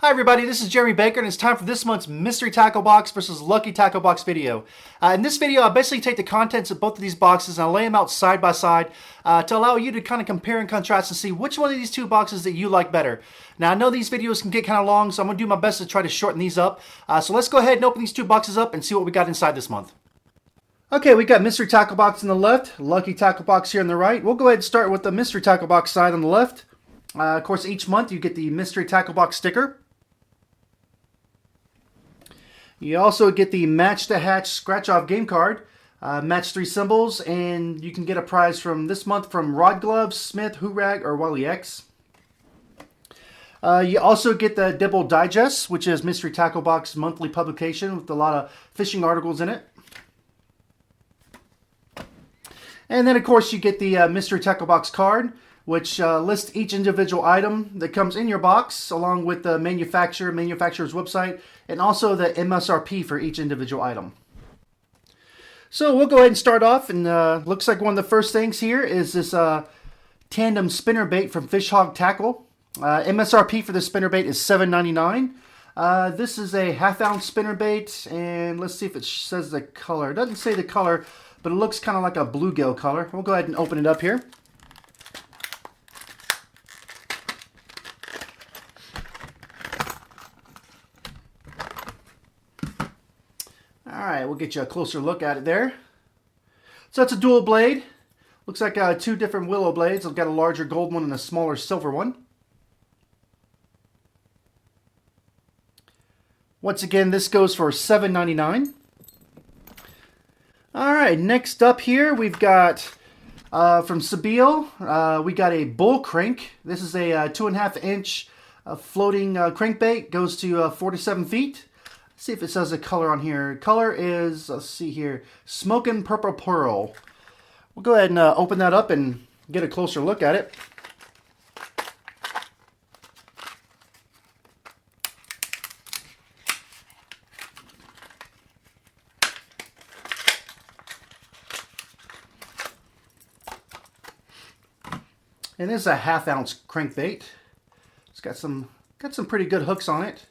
Hi everybody, this is Jeremy Baker and it's time for this month's Mystery Tackle Box versus Lucky Tackle Box video. In this video, I basically take the contents of both of these boxes and I lay them out side by side to allow you to kind of compare and contrast and see which one of these two boxes that you like better. Now I know these videos can get kind of long, so I'm going to do my best to try to shorten these up. So let's go ahead and open these two boxes up and see what we got inside this month. Okay, we got Mystery Tackle Box on the left, Lucky Tackle Box here on the right. We'll go ahead and start with the Mystery Tackle Box side on the left. Of course, each month you get the Mystery Tackle Box sticker. You also get the Match to Hatch Scratch Off game card. Match 3 symbols, and you can get a prize from this month from Rod Gloves, Smith, Hoorag, or Wally X. You also get the Dibble Digest, which is Mystery Tackle Box monthly publication with a lot of fishing articles in it. And then, of course, you get the Mystery Tackle Box card, which lists each individual item that comes in your box, along with the manufacturer's website, and also the MSRP for each individual item. So we'll go ahead and start off, and looks like one of the first things here is this tandem spinnerbait from Fish Hog Tackle. MSRP for this spinnerbait is $7.99. This is a half-ounce spinnerbait, and let's see if it says the color. It doesn't say the color, but it looks kind of like a bluegill color. We'll go ahead and open it up here. Alright, we'll get you a closer look at it there. So it's a dual blade. Looks like two different willow blades. I've got a larger gold one and a smaller silver one. Once again, this goes for $7.99. Alright, next up here we've got from Sebile, we got a bull crank. This is a 2.5 inch floating crankbait. Goes to 4 to 7 feet. Let's see if it says the color on here. Color is, let's see here, Smokin' Purple Pearl. We'll go ahead and open that up and get a closer look at it. And this is a half-ounce crankbait. It's got some pretty good hooks on it.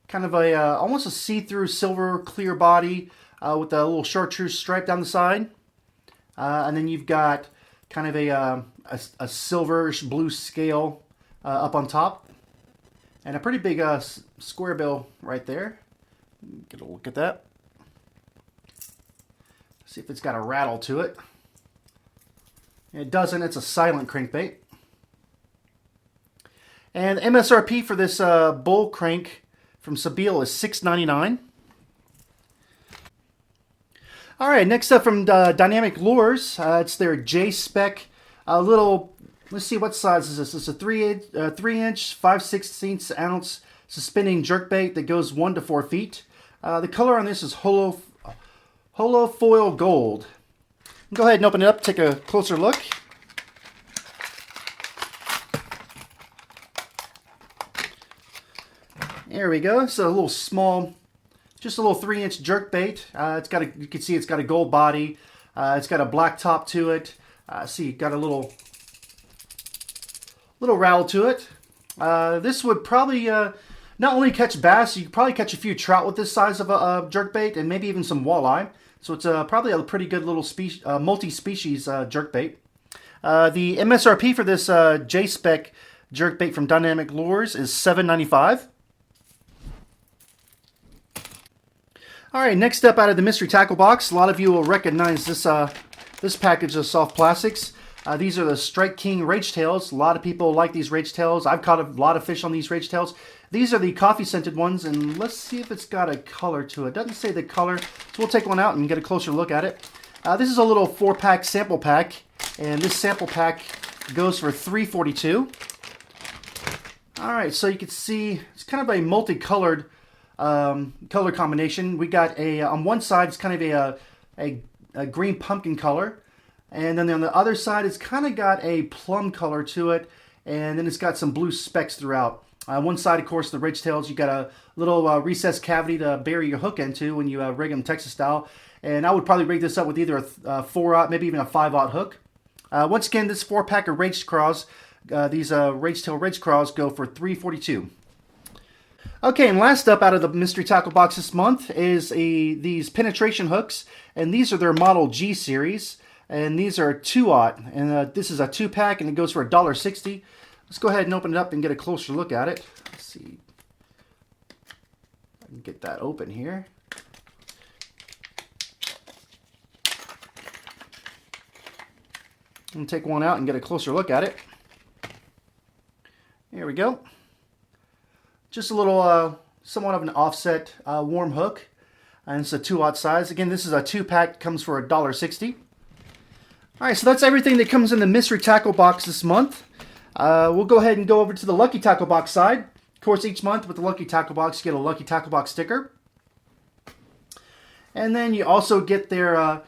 Kind of a almost a see-through silver clear body with a little chartreuse stripe down the side, and then you've got kind of a silverish blue scale up on top, and a pretty big square bill right there. Get a look at that. See if it's got a rattle to it. It doesn't. It's a silent crankbait. And MSRP for this bull crank from Sebile is $6.99. All right, next up from Dynamic Lures, it's their J-Spec little, let's see, what size is this? It's a 3-inch, 5/16 ounce suspending jerkbait that goes 1 to 4 feet. The color on this is holo foil gold. Go ahead and open it up, take a closer look. There we go. So a little small, just a little 3-inch jerkbait. It's got you can see it's got a gold body. It's got a black top to it. See, got a little rattle to it. This would probably not only catch bass, you could probably catch a few trout with this size of a jerkbait, and maybe even some walleye. So it's probably a pretty good little multi-species jerkbait. The MSRP for this J-Spec jerkbait from Dynamic Lures is $7.95. All right, next up out of the Mystery Tackle Box, a lot of you will recognize this package of soft plastics. These are the Strike King Rage Tails. A lot of people like these Rage Tails. I've caught a lot of fish on these Rage Tails. These are the coffee scented ones, and let's see if it's got a color to it. It doesn't say the color, so we'll take one out and get a closer look at it. This is a little 4-pack sample pack, and this sample pack goes for $3.42. All right, so you can see it's kind of a multicolored color combination. We got a on one side it's kind of a green pumpkin color, and then on the other side it's kind of got a plum color to it, and then it's got some blue specks throughout. One side, of course, the ridge tails, you got a little recessed cavity to bury your hook into when you rig them Texas style, and I would probably rig this up with either a 4-aught, maybe even a 5-aught hook. Once again, this 4-pack of Rage Craws, these Rage Tail Ridge Craws go for $3.42. Okay, and last up out of the mystery tackle box this month is these penetration hooks, and these are their Model G series, and these are 2/0, and this is a 2-pack, and it goes for $1.60. Let's go ahead and open it up and get a closer look at it. Let's see. I can get that open here. I'm going to take one out and get a closer look at it. Here we go. Just a little, somewhat of an offset worm hook. And it's a 2/0 size. Again, this is a 2-pack, comes for $1.60. Alright, so that's everything that comes in the mystery tackle box this month. We'll go ahead and go over to the Lucky Tackle Box side. Of course, each month with the Lucky Tackle Box, you get a Lucky Tackle Box sticker. And then you also get their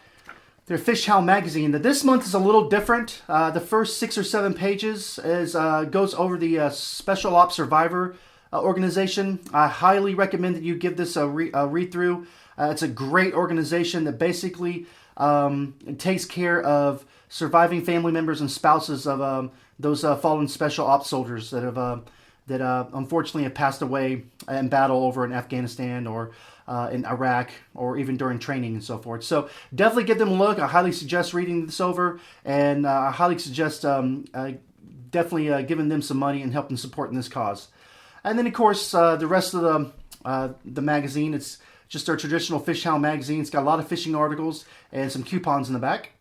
Fish Howl magazine. This month is a little different. The first 6 or 7 pages goes over the Special Ops Survivor organization. I highly recommend that you give this a read through. It's a great organization that basically takes care of surviving family members and spouses of those fallen Special Ops soldiers that unfortunately have passed away in battle over in Afghanistan or in Iraq, or even during training and so forth. So definitely give them a look. I highly suggest reading this over, and I highly suggest definitely giving them some money and helping support in this cause. And then, of course, the rest of the magazine, it's just our traditional Fish Howl magazine. It's got a lot of fishing articles and some coupons in the back.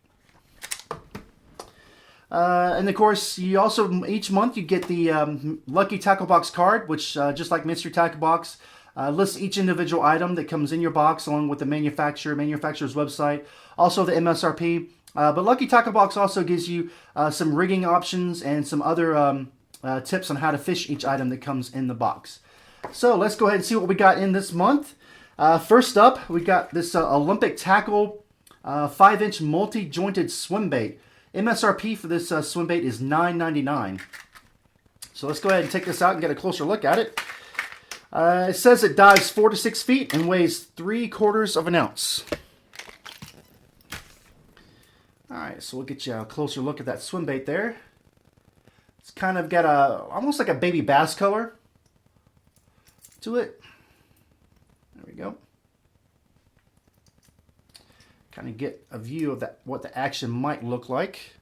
And of course, you also, each month, you get the Lucky Tackle Box card, which, just like Mystery Tackle Box, lists each individual item that comes in your box, along with the manufacturer's website, also the MSRP. But Lucky Tackle Box also gives you some rigging options and some other tips on how to fish each item that comes in the box. So let's go ahead and see what we got in this month. First up, we got this Olympic Tackle 5-inch multi-jointed swim bait. MSRP for this swim bait is $9.99. So let's go ahead and take this out and get a closer look at it. It says it dives 4 to 6 feet and weighs 3/4 of an ounce. Alright, so we'll get you a closer look at that swim bait there. It's kind of got almost like a baby bass color to it. There we go. Kind of get a view of what the action might look like.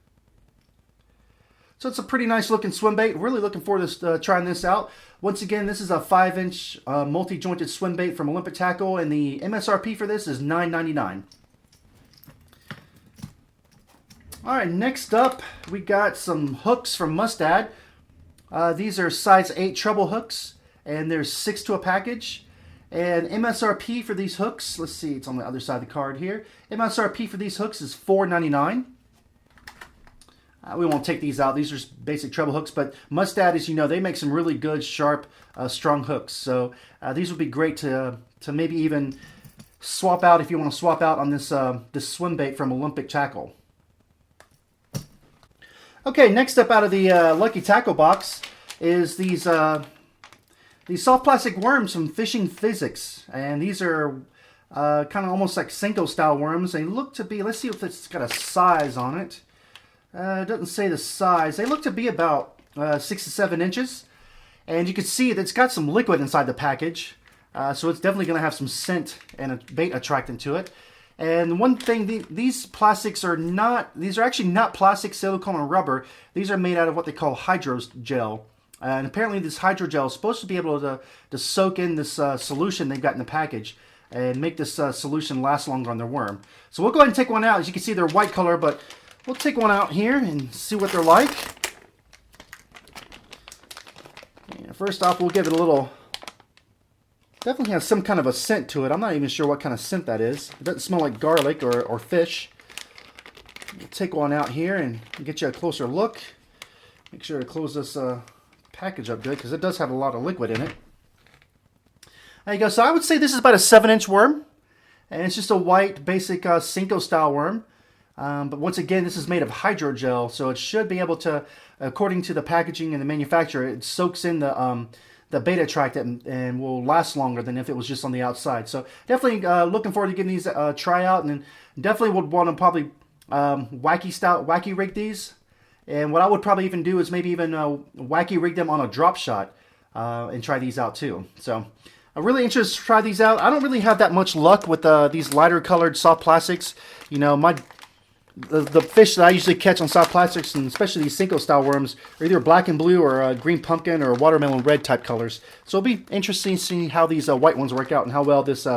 So it's a pretty nice looking swim bait. Really looking forward to trying this out. Once again, this is a 5-inch multi-jointed swim bait from Olympic Tackle, and the MSRP for this is $9.99. Alright, next up we got some hooks from Mustad. These are size 8 treble hooks, and there's 6 to a package. And MSRP for these hooks, let's see, it's on the other side of the card here. MSRP for these hooks is $4.99. We won't take these out. These are basic treble hooks, but Mustad, as you know, they make some really good, sharp, strong hooks. So these would be great to maybe even swap out if you want to swap out on this this swim bait from Olympic Tackle. Okay, next up out of the Lucky Tackle box is these soft plastic worms from Fishing Physics, and these are kind of almost like Cinco style worms. They look to be, let's see if it's got a size on it. It doesn't say the size. They look to be about 6 to 7 inches, and you can see that it's got some liquid inside the package, so it's definitely going to have some scent and a bait attractant to it. And one thing, these plastics are not, these are actually not plastic, silicone, or rubber. These are made out of what they call hydrogel. And apparently this hydrogel is supposed to be able to soak in this solution they've got in the package and make this solution last longer on their worm. So we'll go ahead and take one out. As you can see, they're white color, but we'll take one out here and see what they're like. And first off, we'll give it a little, definitely has some kind of a scent to it. I'm not even sure what kind of scent that is. It doesn't smell like garlic or fish. We'll take one out here and get you a closer look. Make sure to close this package up good, because it does have a lot of liquid in it. There you go. So I would say this is about a 7-inch worm, and it's just a white basic Cinco style worm. But once again, this is made of hydrogel, so it should be able to, according to the packaging and the manufacturer, it soaks in the beta attractant and will last longer than if it was just on the outside. So definitely looking forward to giving these a try out, and then definitely would want to probably wacky rig these. And what I would probably even do is maybe even wacky rig them on a drop shot. and try these out too. So I'm really interested to try these out. I don't really have that much luck with these lighter colored soft plastics. You know, the fish that I usually catch on soft plastics, and especially these Cinco style worms, are either black and blue or green pumpkin or watermelon red type colors. So it'll be interesting to see how these white ones work out and how well this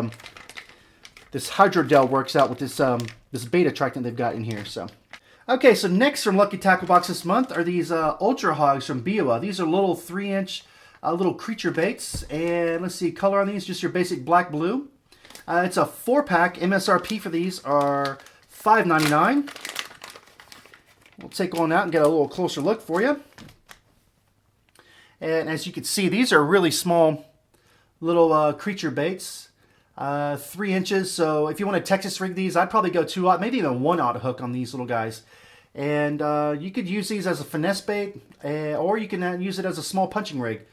this hydrodel works out with this beta attractant they've got in here. So okay, so next from Lucky Tackle Box this month are these Ultra Hogs from Biwa. These are little 3-inch little creature baits, and let's see, color on these, just your basic black blue. It's a 4-pack. MSRP for these are $5.99. We'll take one out and get a little closer look for you. And as you can see, these are really small little creature baits, 3 inches. So if you want to Texas rig these, I'd probably go 2-aught, maybe even 1-aught hook on these little guys. And you could use these as a finesse bait, or you can use it as a small punching rig.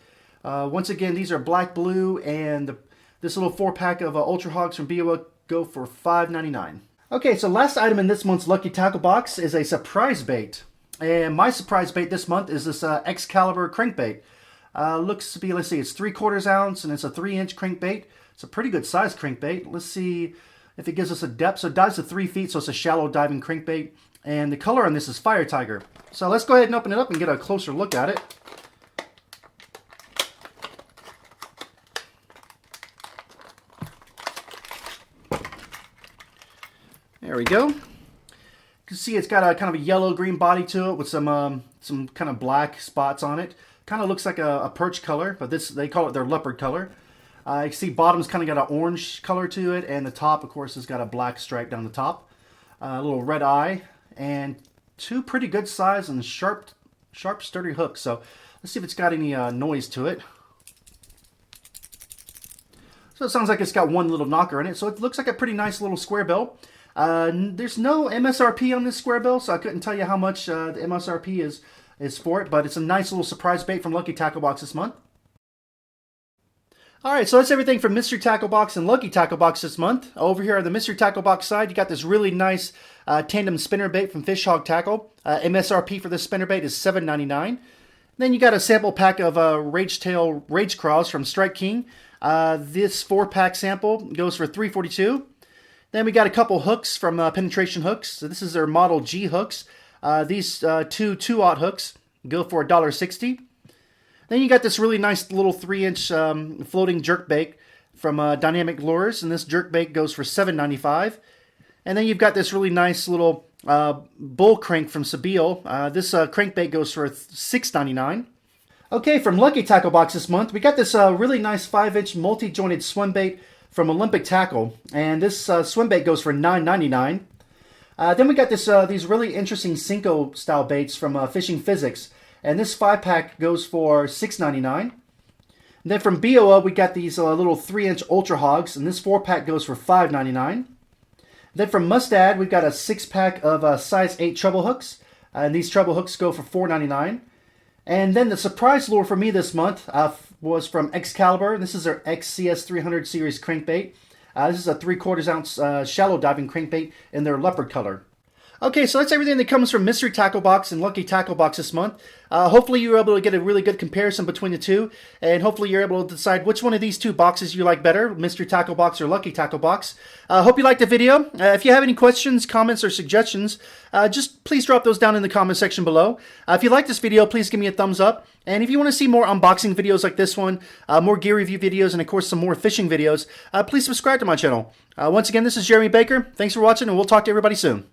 Once again, these are black, blue, and this little 4-pack of Ultra Hogs from Biwa go for $5.99. Okay, so last item in this month's Lucky Tackle Box is a surprise bait. And my surprise bait this month is this Excalibur crankbait. Looks to be, let's see, it's 3/4 ounce and it's a 3-inch crankbait. It's a pretty good size crankbait. Let's see if it gives us a depth. So it dives to 3 feet, so it's a shallow diving crankbait. And the color on this is Fire Tiger. So let's go ahead and open it up and get a closer look at it. There we go. You can see it's got a kind of a yellow-green body to it with some kind of black spots on it. Kind of looks like a perch color, but they call it their leopard color. You can see bottom's kind of got an orange color to it, and the top, of course, has got a black stripe down the top. A little red eye, and 2 pretty good size and sharp, sturdy hooks. So let's see if it's got any noise to it. So it sounds like it's got one little knocker in it. So it looks like a pretty nice little square bill. There's no MSRP on this square bill, so I couldn't tell you how much the MSRP is for it, but it's a nice little surprise bait from Lucky Tackle Box this month. Alright, so that's everything from Mystery Tackle Box and Lucky Tackle Box this month. Over here on the Mystery Tackle Box side, you got this really nice tandem spinnerbait from Fish Hog Tackle. MSRP for this spinnerbait is $7.99. Then you got a sample pack of Rage Tail Rage Craws from Strike King. This 4-pack sample goes for $3.42. Then we got a couple hooks from Penetration Hooks. So this is their Model G hooks. These 2-aught hooks go for $1.60. Then you got this really nice little 3-inch floating jerkbait from Dynamic Lures, and this jerkbait goes for $7.95. And then you've got this really nice little bull crank from Sebile. This crankbait goes for $6.99. Okay, from Lucky Tackle Box this month, we got this really nice 5-inch multi-jointed swim bait from Olympic Tackle, and this swim bait goes for $9.99. Then we got these really interesting Cinco style baits from Fishing Physics, and this 5-pack goes for $6.99. And then from BOA we got these little 3-inch Ultra Hogs, and this 4-pack goes for $5.99. Then from Mustad we've got a 6-pack of size 8 treble hooks, and these treble hooks go for $4.99. And then the surprise lure for me this month was from Excalibur. This is their XCS 300 series crankbait. This is a 3/4 ounce shallow diving crankbait in their leopard color. Okay, so that's everything that comes from Mystery Tackle Box and Lucky Tackle Box this month. Hopefully you were able to get a really good comparison between the two, and hopefully you're able to decide which one of these two boxes you like better, Mystery Tackle Box or Lucky Tackle Box. Hope you liked the video. If you have any questions, comments, or suggestions, just please drop those down in the comment section below. If you like this video, please give me a thumbs up. And if you want to see more unboxing videos like this one, more gear review videos, and of course some more fishing videos, please subscribe to my channel. Once again, this is Jeremy Baker. Thanks for watching, and we'll talk to everybody soon.